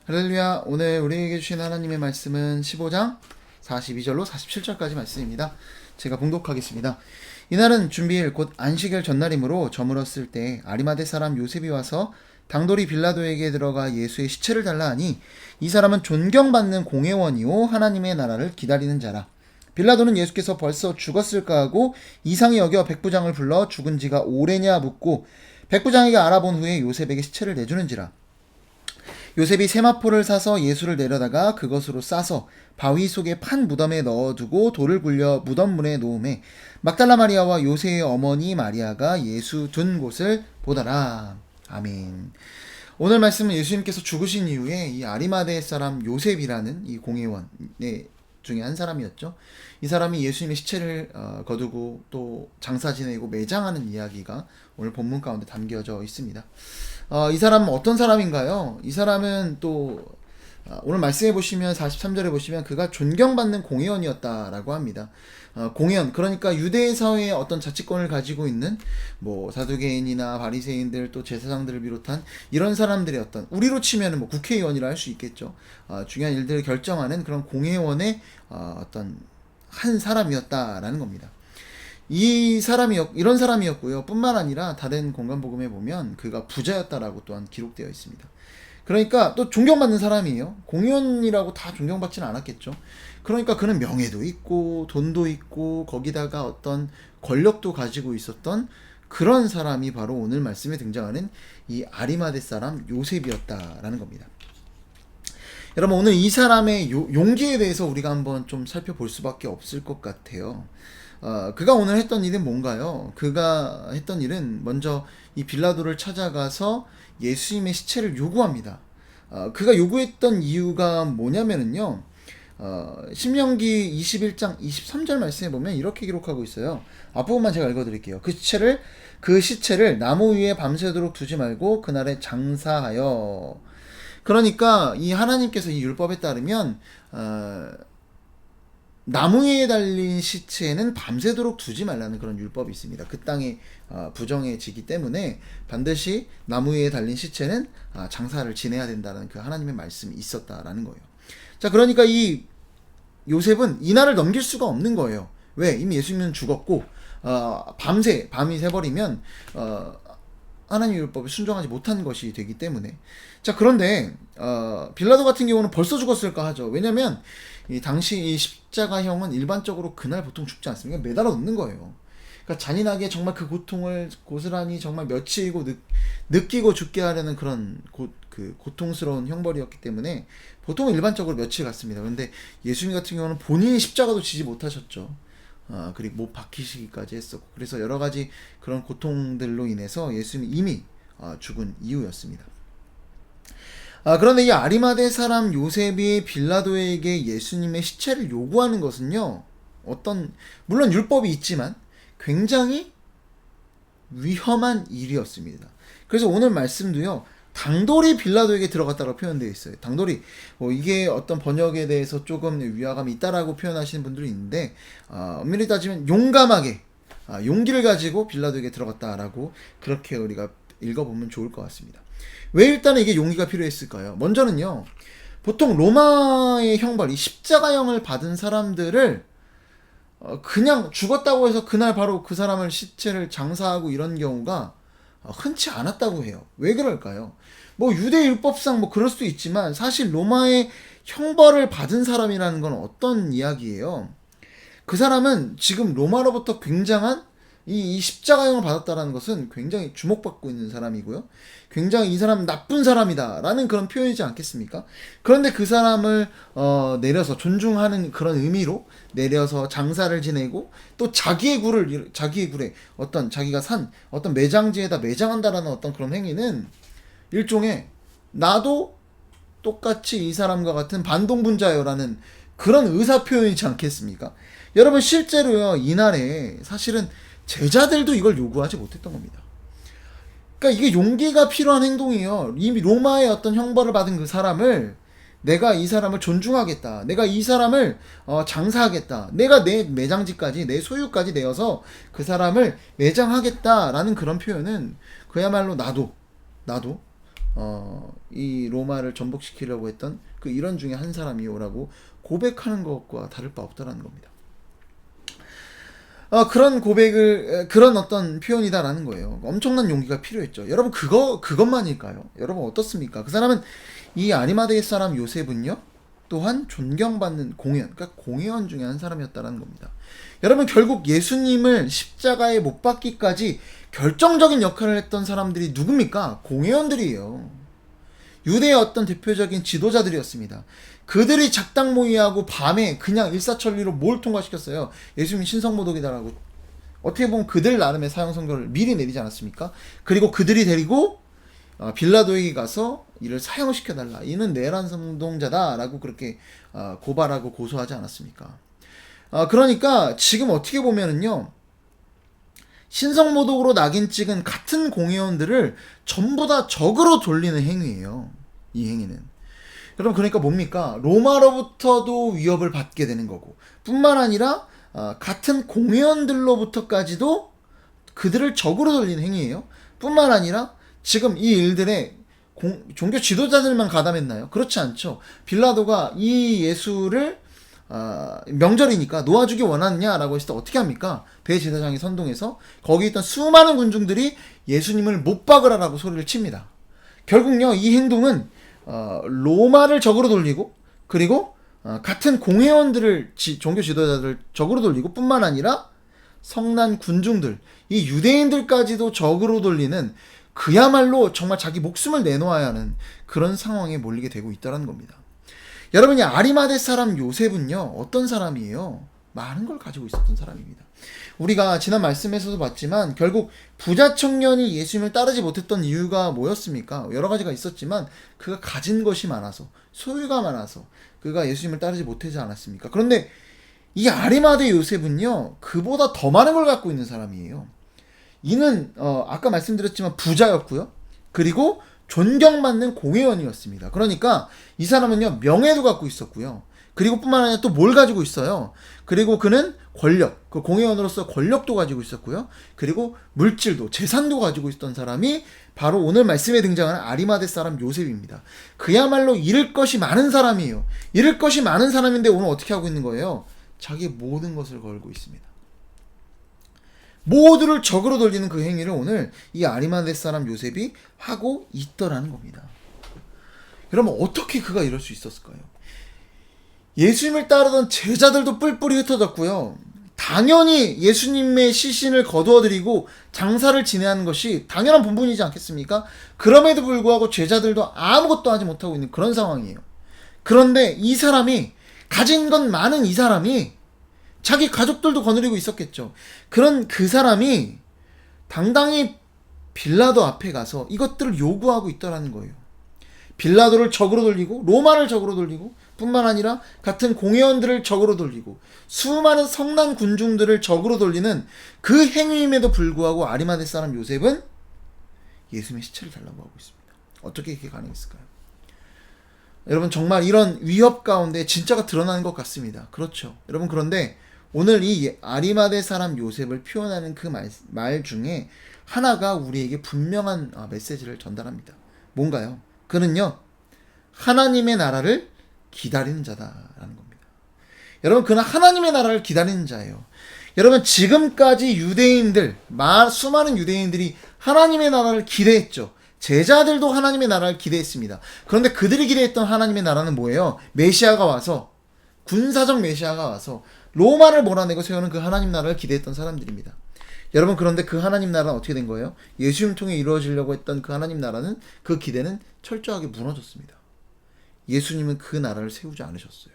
할렐루야. 오늘 우리에게 주신 하나님의 말씀은 15장 42절로 47절까지 말씀입니다. 제가 봉독하겠습니다. 이날은 준비일 곧 안식일 전날이므로 저물었을 때 아리마대 사람 요셉이 와서 당돌이 빌라도에게 들어가 예수의 시체를 달라 하니 이 사람은 존경받는 공회원이요 하나님의 나라를 기다리는 자라. 빌라도는 예수께서 벌써 죽었을까 하고 이상히 여겨 백부장을 불러 죽은 지가 오래냐 묻고 백부장에게 알아본 후에 요셉에게 시체를 내주는지라. 요셉이 세마포를 사서 예수를 내려다가 그것으로 싸서 바위 속에 판 무덤에 넣어두고 돌을 굴려 무덤문에 놓음에 막달라 마리아와 요새의 어머니 마리아가 예수 둔 곳을 보더라. 아멘. 오늘 말씀은 예수님께서 죽으신 이후에 이 아리마대 사람 요셉이라는 이 공회원 중에 한 사람이었죠. 이 사람이 예수님의 시체를 거두고 또 장사 지내고 매장하는 이야기가 오늘 본문 가운데 담겨져 있습니다. 이 사람은 어떤 사람인가요? 이 사람은 또 오늘 말씀해 보시면 43절에 보시면 그가 존경받는 공회원이었다라고 합니다. 공회원, 그러니까 유대 사회의 어떤 자치권을 가지고 있는 뭐 사두개인이나 바리새인들 또 제사장들을 비롯한 이런 사람들의 어떤, 우리로 치면 뭐 국회의원이라 할 수 있겠죠. 중요한 일들을 결정하는 그런 공회원의 어떤 한 사람이었다라는 겁니다. 이런 사람이었고요. 뿐만 아니라 다른 공간복음에 보면 그가 부자였다라고 또한 기록되어 있습니다. 그러니까 또 존경받는 사람이에요. 공연이라고 다 존경받지는 않았겠죠. 그러니까 그는 명예도 있고 돈도 있고 거기다가 어떤 권력도 가지고 있었던 그런 사람이 바로 오늘 말씀에 등장하는 이 아리마대 사람 요셉이었다라는 겁니다. 여러분, 오늘 이 사람의 용기에 대해서 우리가 한번 좀 살펴볼 수밖에 없을 것 같아요. 그가 오늘 했던 일은 뭔가요? 그가 했던 일은 먼저 이 빌라도를 찾아가서 예수님의 시체를 요구합니다. 그가 요구했던 이유가 뭐냐면은요, 신명기 21장 23절 말씀에 보면 이렇게 기록하고 있어요. 앞부분만 제가 읽어드릴게요. 그 시체를 나무 위에 밤새도록 두지 말고 그날에 장사하여. 그러니까 이 하나님께서 이 율법에 따르면 나무 위에 달린 시체는 밤새도록 두지 말라는 그런 율법이 있습니다. 그 땅에 부정해지기 때문에 반드시 나무 위에 달린 시체는 장사를 지내야 된다는 그 하나님의 말씀이 있었다라는 거예요. 자, 그러니까 이 요셉은 이날을 넘길 수가 없는 거예요. 왜? 이미 예수님은 죽었고 밤이 새버리면 하나님 율법에 순종하지 못한 것이 되기 때문에. 자, 그런데 빌라도 같은 경우는 벌써 죽었을까 하죠. 왜냐면 이 당시 이 십자가형은 일반적으로 그날 보통 죽지 않습니까? 매달아 놓는 거예요. 그러니까 잔인하게 정말 그 고통을 고스란히 정말 며칠이고 느끼고 죽게 하려는 그런 고통스러운 형벌이었기 때문에 보통은 일반적으로 며칠 갔습니다. 그런데 예수님 같은 경우는 본인이 십자가도 지지 못하셨죠. 그리고 못 박히시기까지 했었고, 그래서 여러 가지 그런 고통들로 인해서 예수님이 이미 죽은 이유였습니다. 그런데 이 아리마대 사람 요셉이 빌라도에게 예수님의 시체를 요구하는 것은요, 물론 율법이 있지만 굉장히 위험한 일이었습니다. 그래서 오늘 말씀도요, 당돌이 빌라도에게 들어갔다고 표현되어 있어요. 당돌이, 이게 어떤 번역에 대해서 조금 위화감이 있다라고 표현하시는 분들이 있는데, 엄밀히 따지면 용감하게, 용기를 가지고 빌라도에게 들어갔다라고 그렇게 우리가 읽어보면 좋을 것 같습니다. 왜 일단은 이게 용기가 필요했을까요? 먼저는요, 보통 로마의 형벌, 이 십자가형을 받은 사람들을 그냥 죽었다고 해서 그날 바로 그 사람을 시체를 장사하고 이런 경우가 흔치 않았다고 해요. 왜 그럴까요? 유대 율법상 그럴 수도 있지만 사실 로마의 형벌을 받은 사람이라는 건 어떤 이야기예요? 그 사람은 지금 로마로부터 굉장한 이 십자가형을 받았다라는 것은 굉장히 주목받고 있는 사람이고요. 굉장히 이 사람은 나쁜 사람이다 라는 그런 표현이지 않겠습니까? 그런데 그 사람을 내려서 존중하는 그런 의미로 내려서 장사를 지내고 또 자기의 굴에 어떤 자기가 산 어떤 매장지에다 매장한다라는 어떤 그런 행위는 일종의 나도 똑같이 이 사람과 같은 반동분자요라는 그런 의사표현이지 않겠습니까? 여러분, 실제로요, 이날에 사실은 제자들도 이걸 요구하지 못했던 겁니다. 그러니까 이게 용기가 필요한 행동이에요. 이미 로마의 어떤 형벌을 받은 그 사람을, 내가 이 사람을 존중하겠다, 내가 이 사람을 장사하겠다, 내가 내 매장지까지 내 소유까지 내어서 그 사람을 매장하겠다라는 그런 표현은 그야말로 나도 이 로마를 전복시키려고 했던 그 일원 중에 한 사람이요라고 고백하는 것과 다를 바 없다라는 겁니다. 그런 고백을, 그런 어떤 표현이다라는 거예요. 엄청난 용기가 필요했죠. 여러분, 그것만일까요? 여러분, 어떻습니까? 그 사람은, 이 아리마대 사람 요셉은요, 또한 존경받는 그러니까 공회원 중에 한 사람이었다라는 겁니다. 여러분, 결국 예수님을 십자가에 못 박기까지 결정적인 역할을 했던 사람들이 누굽니까? 공회원들이에요. 유대의 어떤 대표적인 지도자들이었습니다. 그들이 작당 모의하고 밤에 그냥 일사천리로 뭘 통과시켰어요? 예수님이 신성모독이다라고. 어떻게 보면 그들 나름의 사형선고를 미리 내리지 않았습니까? 그리고 그들이 데리고 빌라도에게 가서 이를 사형시켜달라. 이는 내란 선동자다라고 그렇게 고발하고 고소하지 않았습니까? 그러니까 지금 어떻게 보면은요, 신성모독으로 낙인 찍은 같은 공회원들을 전부 다 적으로 돌리는 행위예요. 이 행위는. 여러분, 그러니까 뭡니까? 로마로부터도 위협을 받게 되는 거고, 뿐만 아니라 같은 공회원들로부터까지도 그들을 적으로 돌리는 행위예요. 뿐만 아니라 지금 이 일들에 종교 지도자들만 가담했나요? 그렇지 않죠. 빌라도가 이 예수를 명절이니까 놓아주기 원하느냐라고 했을 때 어떻게 합니까? 대제사장이 선동해서 거기 있던 수많은 군중들이 예수님을 못 박으라라고 소리를 칩니다. 결국요, 이 행동은 로마를 적으로 돌리고, 그리고 같은 공회원들을 종교 지도자들을 적으로 돌리고, 뿐만 아니라 성난 군중들, 이 유대인들까지도 적으로 돌리는, 그야말로 정말 자기 목숨을 내놓아야 하는 그런 상황에 몰리게 되고 있다는 겁니다. 여러분이 아리마대 사람 요셉은요, 어떤 사람이에요? 많은 걸 가지고 있었던 사람입니다. 우리가 지난 말씀에서도 봤지만 결국 부자 청년이 예수님을 따르지 못했던 이유가 뭐였습니까? 여러 가지가 있었지만 그가 가진 것이 많아서, 소유가 많아서 그가 예수님을 따르지 못하지 않았습니까? 그런데 이 아리마대 요셉은요, 그보다 더 많은 걸 갖고 있는 사람이에요. 이는 아까 말씀드렸지만 부자였고요, 그리고 존경받는 공회원이었습니다. 그러니까 이 사람은요, 명예도 갖고 있었고요, 그리고 뿐만 아니라 또 뭘 가지고 있어요? 그리고 그는 권력, 그 공회원으로서 권력도 가지고 있었고요, 그리고 물질도, 재산도 가지고 있던 사람이 바로 오늘 말씀에 등장하는 아리마대 사람 요셉입니다. 그야말로 잃을 것이 많은 사람이에요. 잃을 것이 많은 사람인데 오늘 어떻게 하고 있는 거예요? 자기의 모든 것을 걸고 있습니다. 모두를 적으로 돌리는 그 행위를 오늘 이 아리마대 사람 요셉이 하고 있더라는 겁니다. 여러분, 어떻게 그가 이럴 수 있었을까요? 예수님을 따르던 제자들도 뿔뿔이 흩어졌고요, 당연히 예수님의 시신을 거두어들이고 장사를 진행하는 것이 당연한 본분이지 않겠습니까? 그럼에도 불구하고 제자들도 아무것도 하지 못하고 있는 그런 상황이에요. 그런데 이 사람이, 가진 건 많은 이 사람이 자기 가족들도 거느리고 있었겠죠. 그런 그 사람이 당당히 빌라도 앞에 가서 이것들을 요구하고 있다라는 거예요. 빌라도를 적으로 돌리고, 로마를 적으로 돌리고, 뿐만 아니라 같은 공회원들을 적으로 돌리고, 수많은 성난 군중들을 적으로 돌리는 그 행위임에도 불구하고 아리마대 사람 요셉은 예수님의 시체를 달라고 하고 있습니다. 어떻게 이게 가능했을까요? 여러분, 정말 이런 위협 가운데 진짜가 드러나는 것 같습니다. 그렇죠. 여러분, 그런데 오늘 이 아리마대 사람 요셉을 표현하는 그 말 중에 하나가 우리에게 분명한 메시지를 전달합니다. 뭔가요? 그는요, 하나님의 나라를 기다리는 자다라는 겁니다. 여러분, 그는 하나님의 나라를 기다리는 자예요. 여러분, 지금까지 유대인들, 수많은 유대인들이 하나님의 나라를 기대했죠. 제자들도 하나님의 나라를 기대했습니다. 그런데 그들이 기대했던 하나님의 나라는 뭐예요? 메시아가 와서, 군사적 메시아가 와서 로마를 몰아내고 세우는 그 하나님 나라를 기대했던 사람들입니다. 여러분, 그런데 그 하나님 나라는 어떻게 된 거예요? 예수님 통해 이루어지려고 했던 그 하나님 나라는, 그 기대는 철저하게 무너졌습니다. 예수님은 그 나라를 세우지 않으셨어요.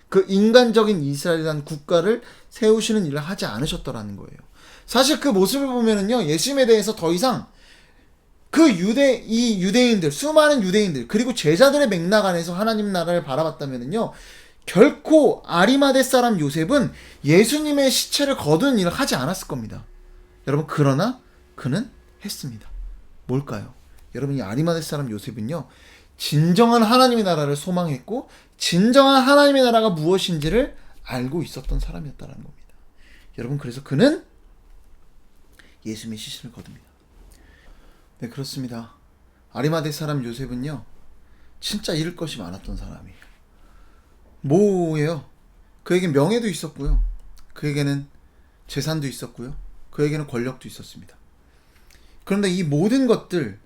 그 인간적인 이스라엘이라는 국가를 세우시는 일을 하지 않으셨더라는 거예요. 사실 그 모습을 보면은요, 예수님에 대해서 더 이상 이 유대인들, 수많은 유대인들, 그리고 제자들의 맥락 안에서 하나님 나라를 바라봤다면은요, 결코 아리마대 사람 요셉은 예수님의 시체를 거두는 일을 하지 않았을 겁니다. 여러분, 그러나 그는 했습니다. 뭘까요? 여러분, 이 아리마대 사람 요셉은요, 진정한 하나님의 나라를 소망했고, 진정한 하나님의 나라가 무엇인지를 알고 있었던 사람이었다는 겁니다. 여러분, 그래서 그는 예수님의 시신을 거둡니다. 네, 그렇습니다. 아리마대 사람 요셉은요, 진짜 잃을 것이 많았던 사람이에요. 뭐예요? 그에겐 명예도 있었고요. 그에게는 재산도 있었고요. 그에게는 권력도 있었습니다. 그런데 이 모든 것들이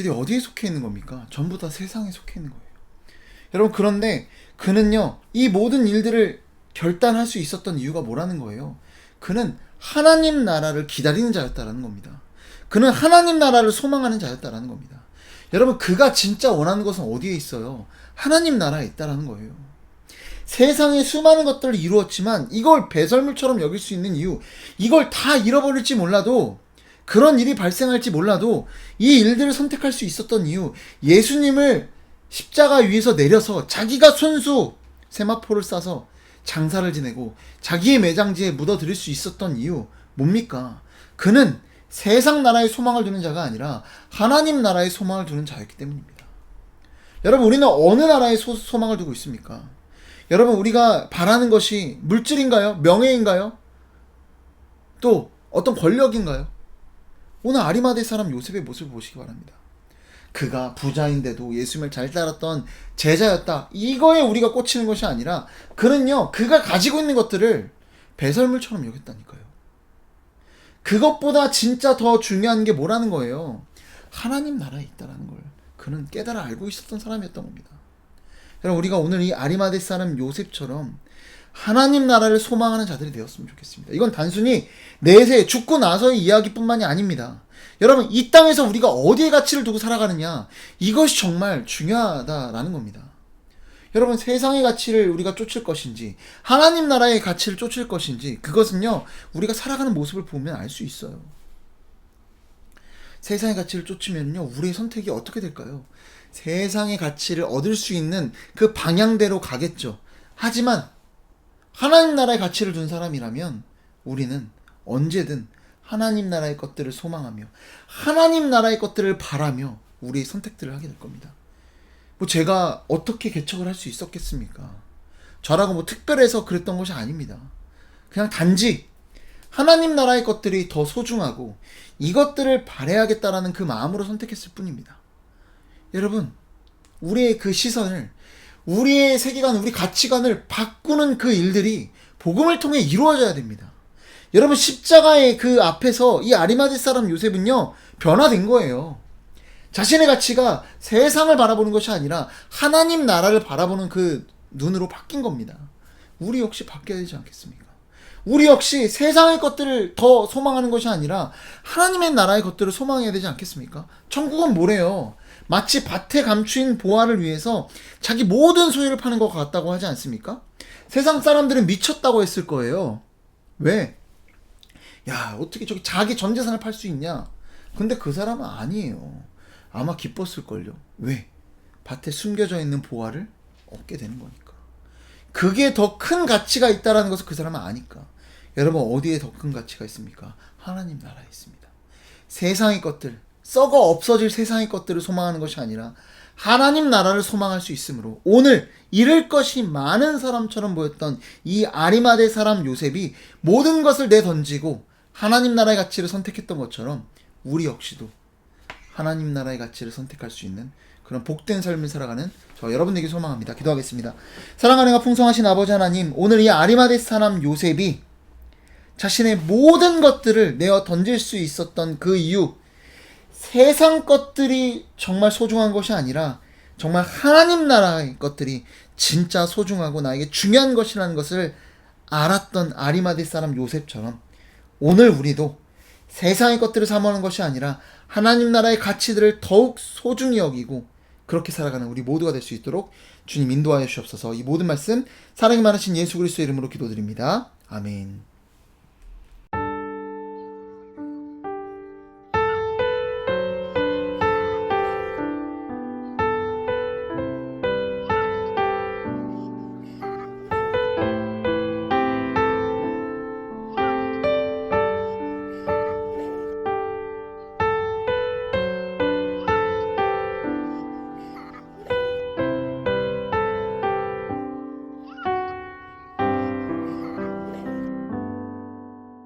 어디에 속해 있는 겁니까? 전부 다 세상에 속해 있는 거예요. 여러분, 그런데 그는요, 이 모든 일들을 결단할 수 있었던 이유가 뭐라는 거예요? 그는 하나님 나라를 기다리는 자였다라는 겁니다. 그는 하나님 나라를 소망하는 자였다라는 겁니다. 여러분, 그가 진짜 원하는 것은 어디에 있어요? 하나님 나라에 있다라는 거예요. 세상에 수많은 것들을 이루었지만 이걸 배설물처럼 여길 수 있는 이유, 이걸 다 잃어버릴지 몰라도, 그런 일이 발생할지 몰라도 이 일들을 선택할 수 있었던 이유, 예수님을 십자가 위에서 내려서 자기가 손수 세마포를 싸서 장사를 지내고 자기의 매장지에 묻어드릴 수 있었던 이유 뭡니까? 그는 세상 나라의 소망을 두는 자가 아니라 하나님 나라의 소망을 두는 자였기 때문입니다. 여러분, 우리는 어느 나라에 소망을 두고 있습니까? 여러분, 우리가 바라는 것이 물질인가요? 명예인가요? 또 어떤 권력인가요? 오늘 아리마대 사람 요셉의 모습을 보시기 바랍니다. 그가 부자인데도 예수님을 잘 따랐던 제자였다, 이거에 우리가 꽂히는 것이 아니라, 그는요, 그가 가지고 있는 것들을 배설물처럼 여겼다니까요. 그것보다 진짜 더 중요한 게 뭐라는 거예요? 하나님 나라에 있다라는 걸 그는 깨달아 알고 있었던 사람이었던 겁니다. 여러분, 우리가 오늘 이 아리마대 사람 요셉처럼 하나님 나라를 소망하는 자들이 되었으면 좋겠습니다. 이건 단순히 내세 죽고 나서의 이야기뿐만이 아닙니다. 여러분, 이 땅에서 우리가 어디에 가치를 두고 살아가느냐, 이것이 정말 중요하다라는 겁니다. 여러분, 세상의 가치를 우리가 쫓을 것인지 하나님 나라의 가치를 쫓을 것인지, 그것은요, 우리가 살아가는 모습을 보면 알 수 있어요. 세상의 가치를 쫓으면요, 우리의 선택이 어떻게 될까요? 세상의 가치를 얻을 수 있는 그 방향대로 가겠죠. 하지만 하나님 나라의 가치를 둔 사람이라면 우리는 언제든 하나님 나라의 것들을 소망하며 하나님 나라의 것들을 바라며 우리의 선택들을 하게 될 겁니다. 뭐 제가 어떻게 개척을 할 수 있었겠습니까? 저라고 뭐 특별해서 그랬던 것이 아닙니다. 그냥 단지 하나님 나라의 것들이 더 소중하고 이것들을 바라야겠다라는 그 마음으로 선택했을 뿐입니다. 여러분, 우리의 그 시선을, 우리의 세계관, 우리 가치관을 바꾸는 그 일들이 복음을 통해 이루어져야 됩니다. 여러분, 십자가의 그 앞에서 이 아리마대 사람 요셉은요, 변화된 거예요. 자신의 가치가 세상을 바라보는 것이 아니라 하나님 나라를 바라보는 그 눈으로 바뀐 겁니다. 우리 역시 바뀌어야 되지 않겠습니까? 우리 역시 세상의 것들을 더 소망하는 것이 아니라 하나님의 나라의 것들을 소망해야 되지 않겠습니까? 천국은 뭐래요? 마치 밭에 감추인 보화를 위해서 자기 모든 소유를 파는 것 같다고 하지 않습니까? 세상 사람들은 미쳤다고 했을 거예요. 왜? 야, 어떻게 저기 자기 전 재산을 팔 수 있냐? 근데 그 사람은 아니에요. 아마 기뻤을걸요. 왜? 밭에 숨겨져 있는 보화를 얻게 되는 거니까. 그게 더 큰 가치가 있다는 것을 그 사람은 아니까. 여러분, 어디에 더 큰 가치가 있습니까? 하나님 나라에 있습니다. 세상의 것들, 썩어 없어질 세상의 것들을 소망하는 것이 아니라 하나님 나라를 소망할 수 있으므로, 오늘 잃을 것이 많은 사람처럼 보였던 이 아리마대 사람 요셉이 모든 것을 내던지고 하나님 나라의 가치를 선택했던 것처럼 우리 역시도 하나님 나라의 가치를 선택할 수 있는 그런 복된 삶을 살아가는 저 여러분에게 소망합니다. 기도하겠습니다. 사랑하는 가 풍성하신 아버지 하나님, 오늘 이 아리마대 사람 요셉이 자신의 모든 것들을 내어 던질 수 있었던 그 이유, 세상 것들이 정말 소중한 것이 아니라 정말 하나님 나라의 것들이 진짜 소중하고 나에게 중요한 것이라는 것을 알았던 아리마대 사람 요셉처럼 오늘 우리도 세상의 것들을 사모하는 것이 아니라 하나님 나라의 가치들을 더욱 소중히 여기고 그렇게 살아가는 우리 모두가 될 수 있도록 주님 인도하여 주시옵소서. 이 모든 말씀 사랑이 많으신 예수 그리스도의 이름으로 기도드립니다. 아멘.